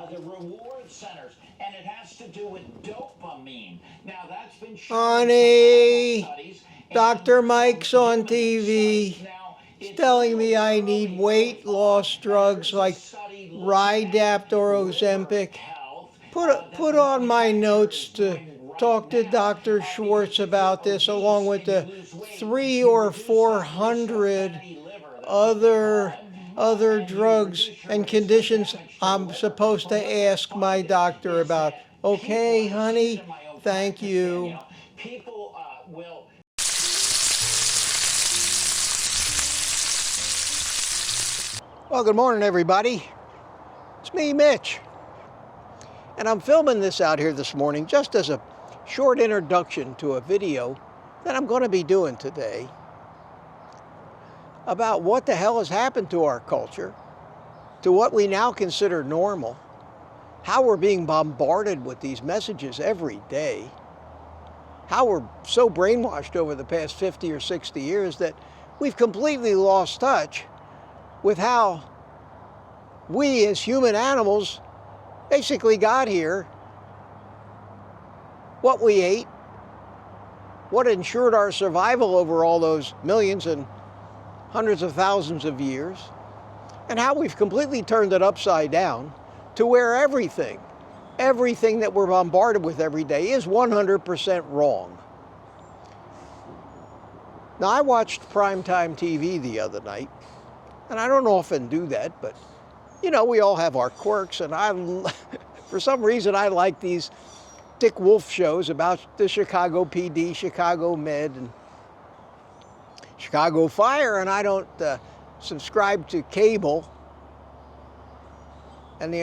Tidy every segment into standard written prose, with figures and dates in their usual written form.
the reward centers, and it has to do with dopamine. Now, that's been shown Honey, in studies. Dr. Mike's on TV. He's telling me I need weight loss drugs like Rydapt or Ozempic. Put on my notes to talk to Dr. Schwartz about this, along with the 300 or 400 other drugs and conditions I'm supposed to ask my doctor about. Okay, honey? Thank you. People will. Well, good morning, everybody. It's me, Mitch. And I'm filming this out here this morning just as a short introduction to a video that I'm going to be doing today about what the hell has happened to our culture, to what we now consider normal, how we're being bombarded with these messages every day, how we're so brainwashed over the past 50 or 60 years that we've completely lost touch with how we as human animals basically got here, what we ate, what ensured our survival over all those millions and hundreds of thousands of years, and how we've completely turned it upside down to where everything that we're bombarded with every day is 100% wrong. Now, I watched primetime TV the other night, and I don't often do that, but you know, we all have our quirks, and for some reason I like these Dick Wolf shows about the Chicago PD, Chicago Med, and Chicago Fire, and I don't subscribe to cable, and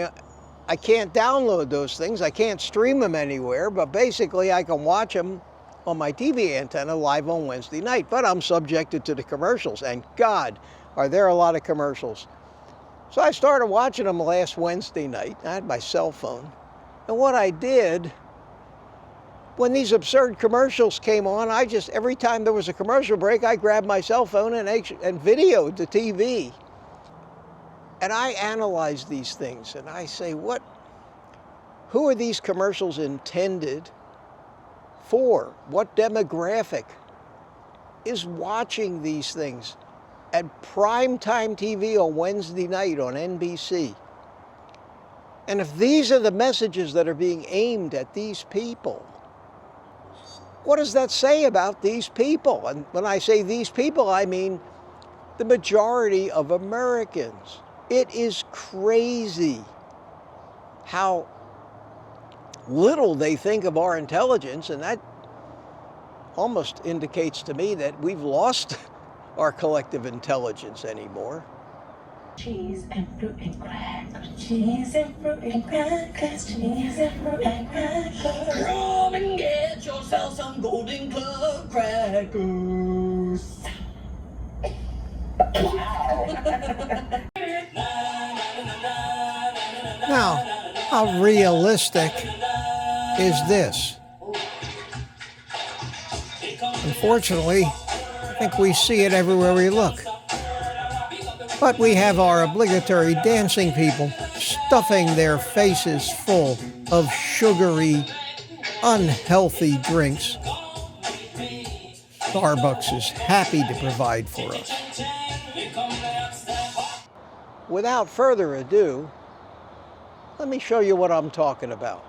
I can't download those things. I can't stream them anywhere, but basically I can watch them on my TV antenna live on Wednesday night, but I'm subjected to the commercials, and God, are there a lot of commercials. So I started watching them last Wednesday night. I had my cell phone. And what I did, when these absurd commercials came on, every time there was a commercial break, I grabbed my cell phone and videoed the TV. And I analyzed these things, and I say, who are these commercials intended for? What demographic is watching these things at primetime TV on Wednesday night on NBC? And if these are the messages that are being aimed at these people, what does that say about these people? And when I say these people, I mean the majority of Americans. It is crazy how little they think of our intelligence, and that almost indicates to me that we've lost our collective intelligence anymore. Cheese and fruit and crackers. Cheese and fruit and crackers. Cheese and fruit and crackers. Come and get yourself some Golden Club crackers. Now, how realistic is this? Unfortunately, I think we see it everywhere we look. But we have our obligatory dancing people stuffing their faces full of sugary, unhealthy drinks. Starbucks is happy to provide for us. Without further ado, let me show you what I'm talking about.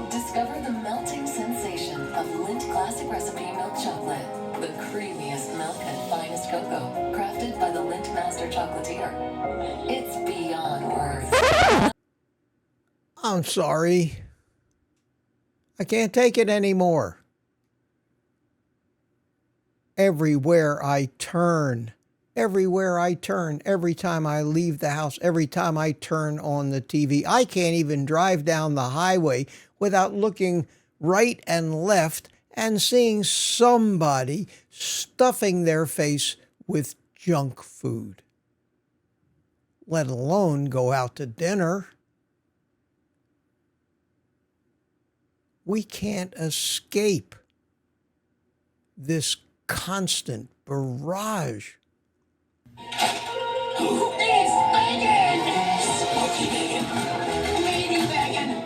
Discover the melting sensation of Lindt Classic Recipe Milk Chocolate. The creamiest milk and finest cocoa, crafted by the Lindt Master Chocolatier. It's beyond words. I'm sorry. I can't take it anymore. Everywhere I turn, every time I leave the house, every time I turn on the TV, I can't even drive down the highway without looking right and left and seeing somebody stuffing their face with junk food, let alone go out to dinner. We can't escape this constant barrage. Who is bacon? Smoky bacon, meaty bacon,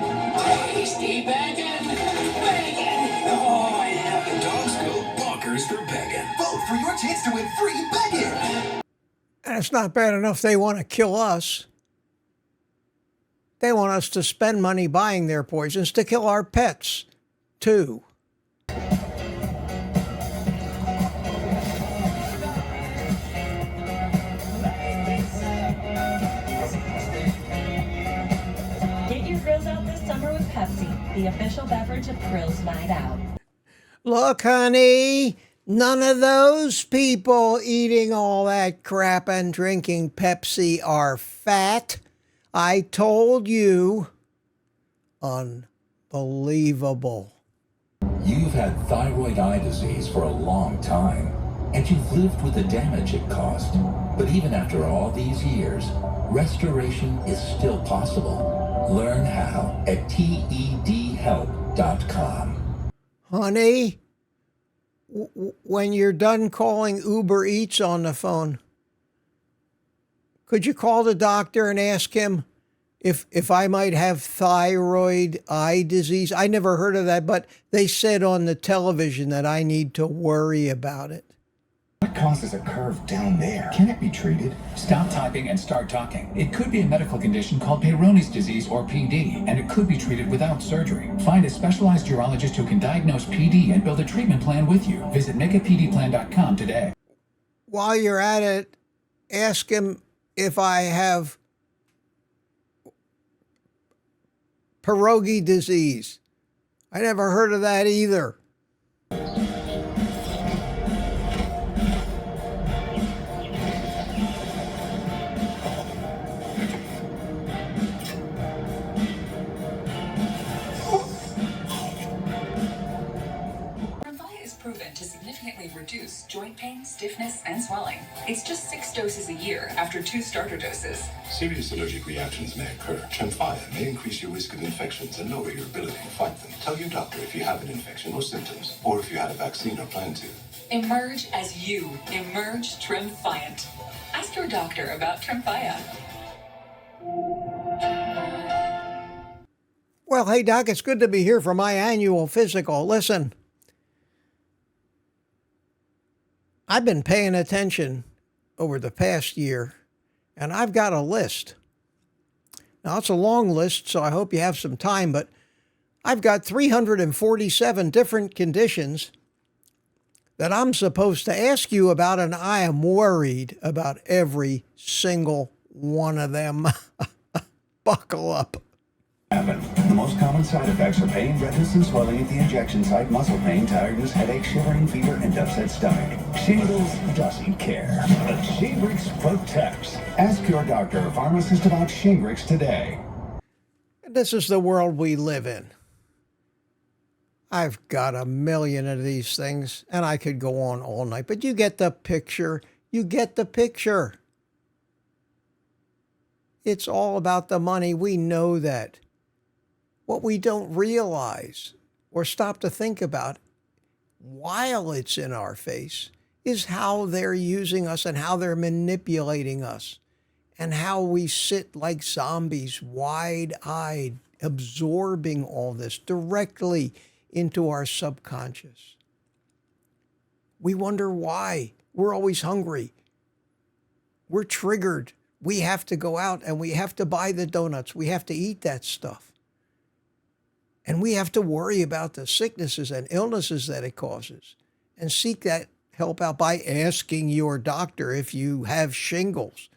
tasty bacon, bacon. Oh, yeah. The dogs go bonkers for bacon. Vote for your chance to win free bacon. And it's not bad enough they want to kill us. They want us to spend money buying their poisons to kill our pets, too. Get your grills out this summer with Pepsi, the official beverage of Grills Night Out. Look, honey, none of those people eating all that crap and drinking Pepsi are fat. I told you. Unbelievable. You've had thyroid eye disease for a long time, and you've lived with the damage it caused. But even after all these years, restoration is still possible. Learn how at tedhelp.com. Honey, when you're done calling Uber Eats on the phone, could you call the doctor and ask him if I might have thyroid eye disease? I never heard of that, but they said on the television that I need to worry about it. What causes a curve down there? Can it be treated? Stop typing and start talking. It could be a medical condition called Peyronie's disease or PD, and it could be treated without surgery. Find a specialized urologist who can diagnose PD and build a treatment plan with you. Visit makeapdplan.com today. While you're at it, ask him if I have pierogi disease. I never heard of that either. Tremfya is proven to significantly reduce joint pain, stiffness, and swelling. It's just 6 doses a year after 2 starter doses. Serious allergic reactions may occur. Tremfya may increase your risk of infections and lower your ability to fight them. Tell your doctor if you have an infection or symptoms, or if you had a vaccine or plan to. Emerge as you. Emerge Tremfyant. Ask your doctor about Tremfya. Well, hey, Doc, it's good to be here for my annual physical. Listen, I've been paying attention over the past year, and I've got a list. Now, it's a long list, so I hope you have some time, but I've got 347 different conditions that I'm supposed to ask you about, and I am worried about every single one of them. Buckle up. The most common side effects are pain, redness, and swelling at the injection site, muscle pain, tiredness, headache, shivering, fever, and upset stomach. Shingles doesn't care, but Shingrix protects. Ask your doctor or pharmacist about Shingrix today. This is the world we live in. I've got a million of these things, and I could go on all night, but you get the picture. You get the picture. It's all about the money. We know that. What we don't realize or stop to think about while it's in our face is how they're using us and how they're manipulating us and how we sit like zombies, wide-eyed, absorbing all this directly into our subconscious. We wonder why. We're always hungry. We're triggered. We have to go out and we have to buy the donuts. We have to eat that stuff. And we have to worry about the sicknesses and illnesses that it causes and seek that help out by asking your doctor if you have shingles.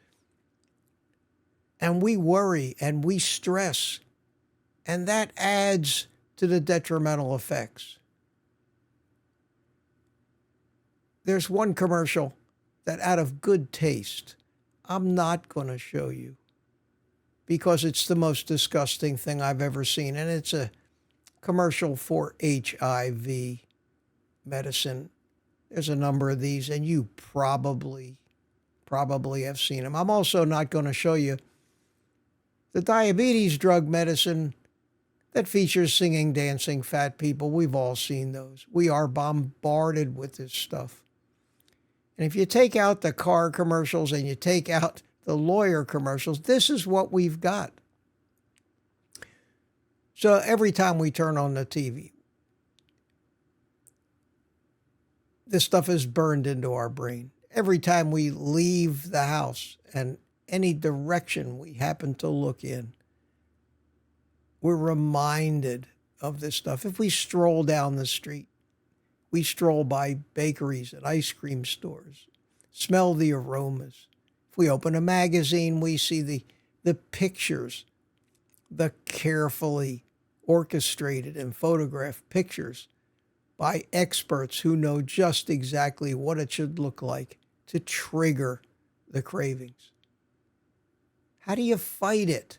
And we worry and we stress, and that adds to the detrimental effects. There's one commercial that, out of good taste, I'm not going to show you because it's the most disgusting thing I've ever seen. And it's a commercial for HIV medicine. There's a number of these, and you probably have seen them. I'm also not going to show you the diabetes drug medicine that features singing, dancing, fat people. We've all seen those. We are bombarded with this stuff. And if you take out the car commercials and you take out the lawyer commercials, this is what we've got. So every time we turn on the TV, this stuff is burned into our brain. Every time we leave the house and any direction we happen to look in, we're reminded of this stuff. If we stroll down the street, we stroll by bakeries and ice cream stores, smell the aromas. If we open a magazine, we see the pictures, the carefully orchestrated and photographed pictures by experts who know just exactly what it should look like to trigger the cravings. How do you fight it?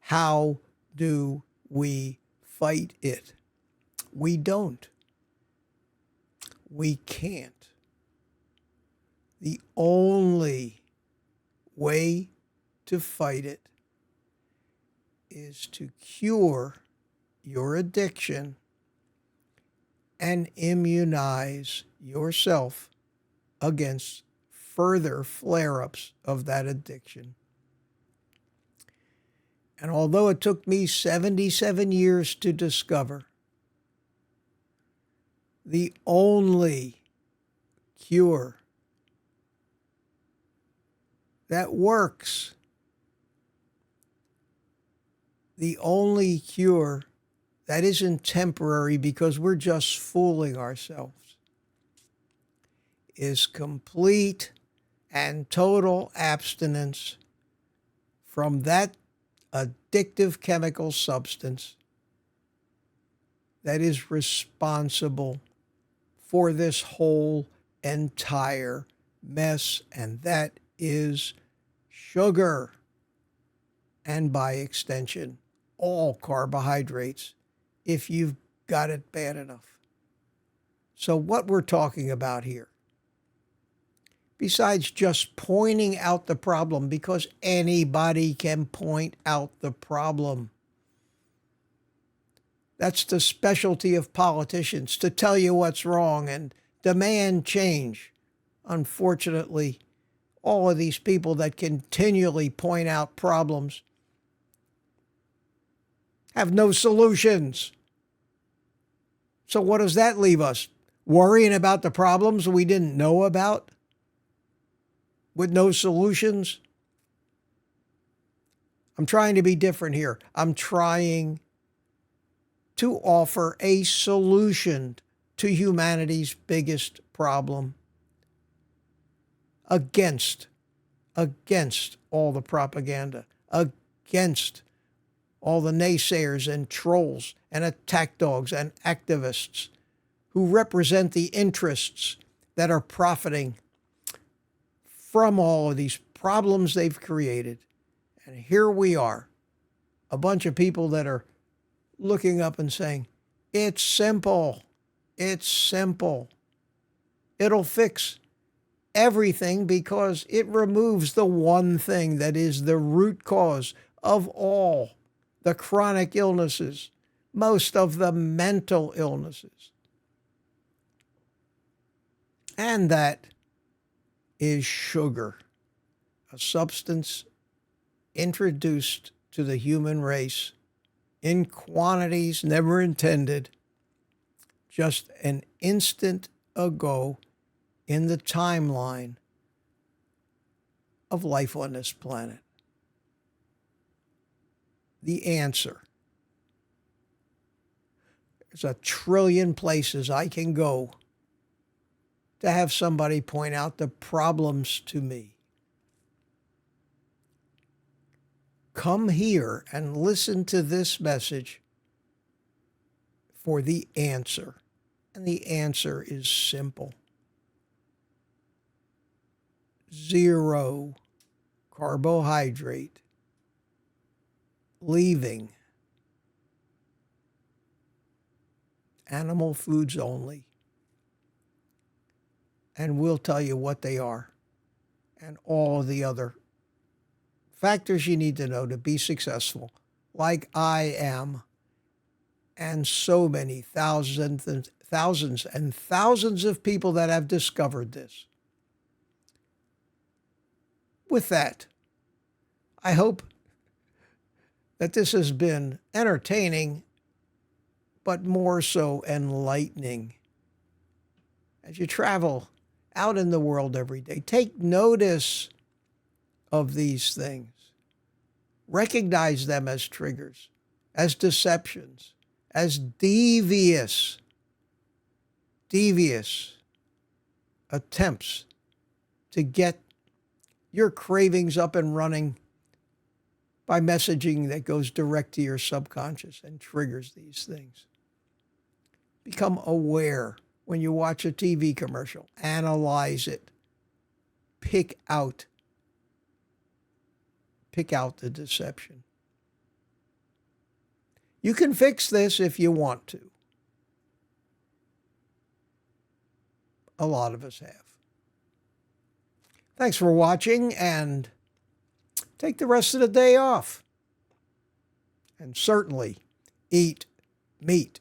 How do we fight it? We don't. We can't. The only way to fight it is to cure your addiction and immunize yourself against further flare-ups of that addiction. And although it took me 77 years to discover, the only cure that works, the only cure that isn't temporary because we're just fooling ourselves, is complete and total abstinence from that addictive chemical substance that is responsible for this whole entire mess, and that is sugar, and by extension, all carbohydrates, if you've got it bad enough. So what we're talking about here, besides just pointing out the problem, because anybody can point out the problem. That's the specialty of politicians, to tell you what's wrong and demand change. Unfortunately, all of these people that continually point out problems have no solutions. So what does that leave us? Worrying about the problems we didn't know about? With no solutions? I'm trying to be different here. I'm trying to offer a solution to humanity's biggest problem against all the propaganda, against all the naysayers and trolls and attack dogs and activists who represent the interests that are profiting from all of these problems they've created. And here we are, a bunch of people that are looking up and saying, it's simple, it's simple. It'll fix everything because it removes the one thing that is the root cause of all the chronic illnesses, most of the mental illnesses. And that is sugar, a substance introduced to the human race in quantities never intended, just an instant ago in the timeline of life on this planet. The answer. There's a trillion places I can go to have somebody point out the problems to me. Come here and listen to this message for the answer. And the answer is simple. 0 carbohydrate, leaving animal foods only. And we'll tell you what they are and all the other factors you need to know to be successful, like I am and so many thousands and thousands of people that have discovered this. With that, I hope that this has been entertaining, but more so enlightening. As you travel out in the world every day, take notice of these things. Recognize them as triggers, as deceptions, as devious attempts to get your cravings up and running by messaging that goes direct to your subconscious and triggers these things. Become aware when you watch a TV commercial. Analyze it. Pick out the deception. You can fix this if you want to. A lot of us have. Thanks for watching, and take the rest of the day off. And certainly eat meat.